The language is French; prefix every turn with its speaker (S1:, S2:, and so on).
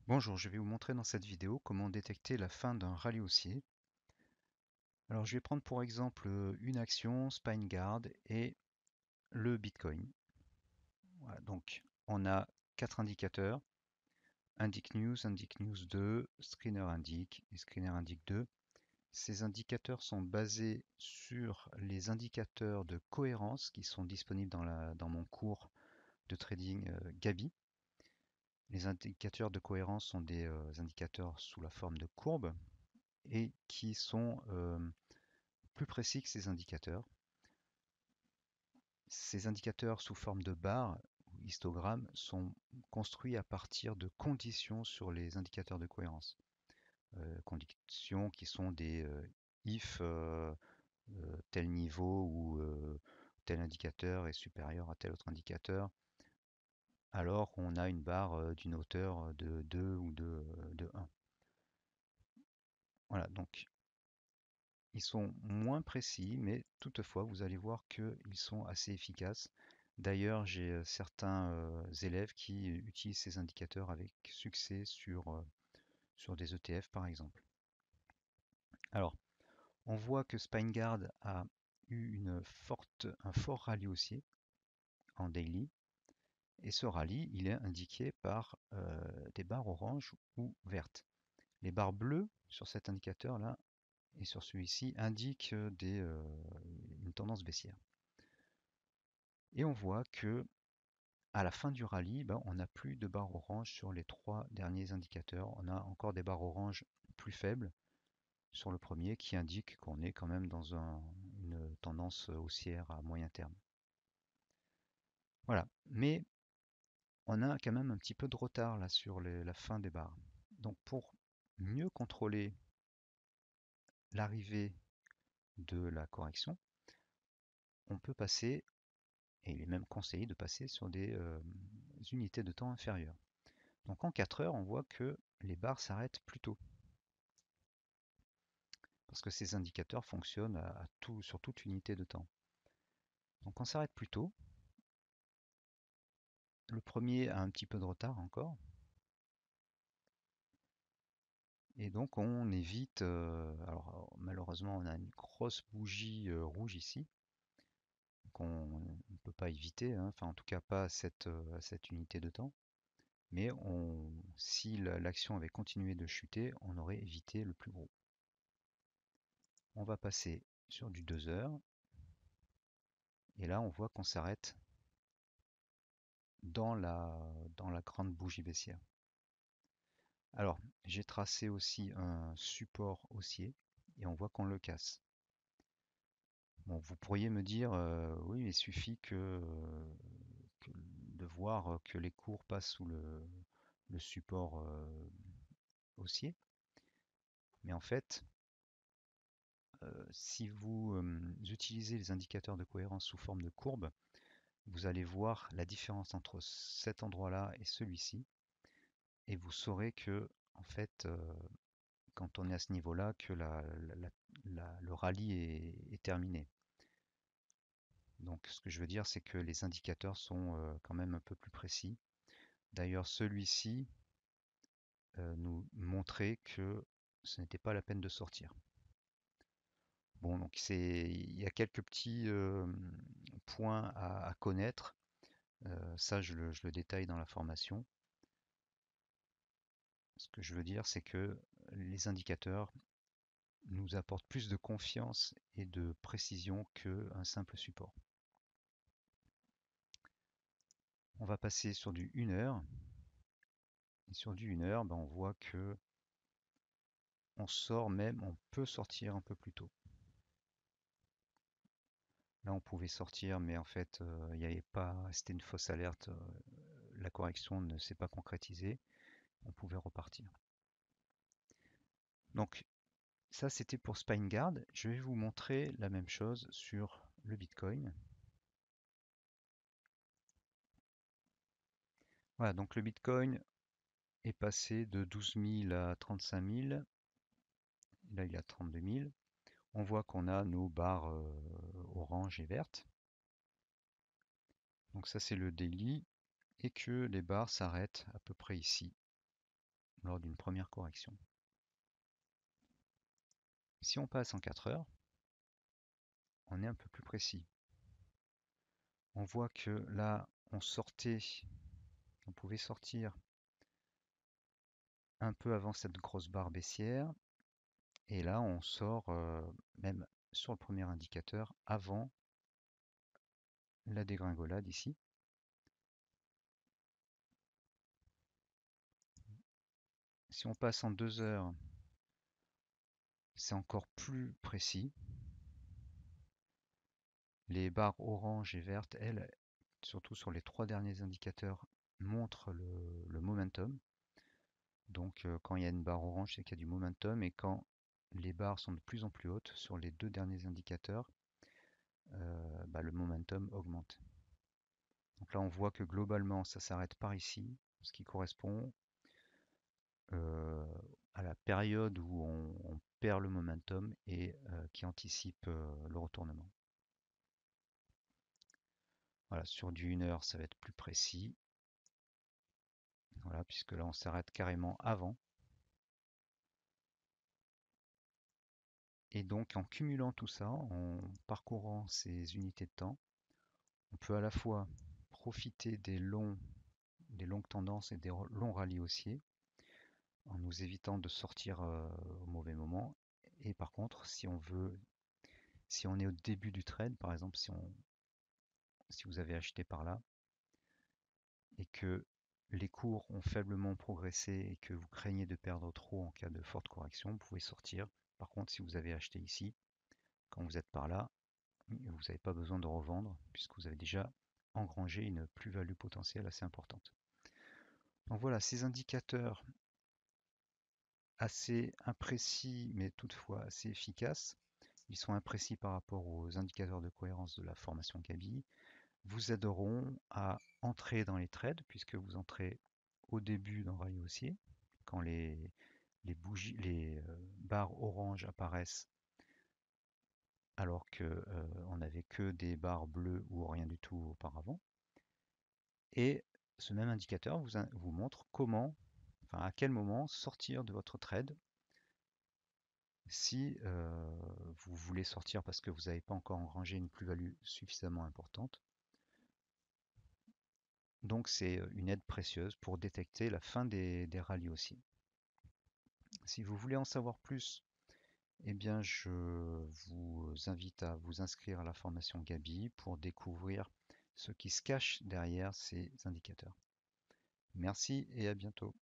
S1: Bonjour, je vais vous montrer dans cette vidéo comment détecter la fin d'un rallye haussier. Alors je vais prendre pour exemple une action, SpineGuard et le Bitcoin. Voilà, donc on a quatre indicateurs, Indic News 2, Screener Indic et Screener Indic 2. Ces indicateurs sont basés sur les indicateurs de cohérence qui sont disponibles dans mon cours de trading Gabi. Les indicateurs de cohérence sont des indicateurs sous la forme de courbes et qui sont plus précis que ces indicateurs. Ces indicateurs sous forme de barres ou histogrammes sont construits à partir de conditions sur les indicateurs de cohérence. Conditions qui sont des if tel niveau ou tel indicateur est supérieur à tel autre indicateur, alors on a une barre d'une hauteur de 2 ou de 1. Voilà, donc ils sont moins précis, mais toutefois, vous allez voir qu'ils sont assez efficaces. D'ailleurs, j'ai certains élèves qui utilisent ces indicateurs avec succès sur des ETF par exemple. Alors, on voit que SpineGuard a eu un fort rallye haussier en daily, et ce rallye, il est indiqué par des barres oranges ou vertes. Les barres bleues sur cet indicateur-là et sur celui-ci indiquent une tendance baissière. Et on voit que à la fin du rallye, ben, on n'a plus de barre orange sur les trois derniers indicateurs. On a encore des barres oranges plus faibles sur le premier qui indique qu'on est quand même dans une tendance haussière à moyen terme. Voilà. Mais on a quand même un petit peu de retard là sur la fin des barres. Donc pour mieux contrôler l'arrivée de la correction, on peut passer, et il est même conseillé de passer sur des unités de temps inférieures. Donc en 4 heures, on voit que les barres s'arrêtent plus tôt, parce que ces indicateurs fonctionnent sur toute unité de temps. Donc on s'arrête plus tôt. Le premier a un petit peu de retard encore, et donc on évite, alors malheureusement on a une grosse bougie rouge ici, qu'on ne peut pas éviter, hein, enfin en tout cas pas à cette unité de temps. Mais si l'action avait continué de chuter, on aurait évité le plus gros. On va passer sur du 2 heures. Et là, on voit qu'on s'arrête dans la grande bougie baissière. Alors, j'ai tracé aussi un support haussier et on voit qu'on le casse. Bon, vous pourriez me dire, oui, il suffit de voir que les cours passent sous le support haussier. Mais en fait, si vous utilisez les indicateurs de cohérence sous forme de courbe, vous allez voir la différence entre cet endroit-là et celui-ci. Et vous saurez que, en fait, quand on est à ce niveau-là, que le rallye est terminé. Donc ce que je veux dire, c'est que les indicateurs sont quand même un peu plus précis. D'ailleurs, celui-ci nous montrait que ce n'était pas la peine de sortir. Bon, donc il y a quelques petits points à connaître. Ça, je le détaille dans la formation. Ce que je veux dire, c'est que les indicateurs nous apportent plus de confiance et de précision qu'un simple support. On va passer sur du 1 heure. Et sur du 1 heure, ben, on voit que on peut sortir un peu plus tôt. Là, on pouvait sortir, mais en fait, il n'y avait pas, c'était une fausse alerte. La correction ne s'est pas concrétisée. On pouvait repartir. Donc, ça, c'était pour SpineGuard. Je vais vous montrer la même chose sur le Bitcoin. Voilà, donc le Bitcoin est passé de 12 000 à 35 000. Là, il est à 32 000. On voit qu'on a nos barres orange et vertes. Donc ça, c'est le daily et que les barres s'arrêtent à peu près ici, lors d'une première correction. Si on passe en 4 heures, on est un peu plus précis. On voit que là, on pouvait sortir un peu avant cette grosse barre baissière, et là on sort même sur le premier indicateur avant la dégringolade ici. Si on passe en 2 heures, c'est encore plus précis. Les barres orange et vertes, elles, surtout sur les 3 derniers indicateurs, montrent le momentum. Donc quand il y a une barre orange, c'est qu'il y a du momentum, et quand les barres sont de plus en plus hautes sur les 2 derniers indicateurs, le momentum augmente. Donc là, on voit que globalement, ça s'arrête par ici, ce qui correspond euh, à la période où on perd le momentum et qui anticipe le retournement. Voilà, sur du 1 heure, ça va être plus précis. Voilà, puisque là, on s'arrête carrément avant. Et donc, en cumulant tout ça, en parcourant ces unités de temps, on peut à la fois profiter des longues tendances et des longs rallyes haussiers, en nous évitant de sortir au mauvais moment. Et par contre, si on est au début du trade, par exemple, si vous avez acheté par là et que les cours ont faiblement progressé et que vous craignez de perdre trop en cas de forte correction, vous pouvez sortir. Par contre, si vous avez acheté ici, quand vous êtes par là, vous n'avez pas besoin de revendre puisque vous avez déjà engrangé une plus-value potentielle assez importante. Donc voilà, ces indicateurs assez imprécis mais toutefois assez efficaces. Ils sont imprécis par rapport aux indicateurs de cohérence de la formation Gabi, vous aideront à entrer dans les trades puisque vous entrez au début d'un rallye haussier quand les barres oranges apparaissent alors que on n'avait que des barres bleues ou rien du tout auparavant. Et ce même indicateur vous montre à quel moment sortir de votre trade si vous voulez sortir parce que vous n'avez pas encore engrangé une plus-value suffisamment importante. Donc c'est une aide précieuse pour détecter la fin des rallyes haussiers. Si vous voulez en savoir plus, eh bien je vous invite à vous inscrire à la formation Gabi pour découvrir ce qui se cache derrière ces indicateurs. Merci et à bientôt.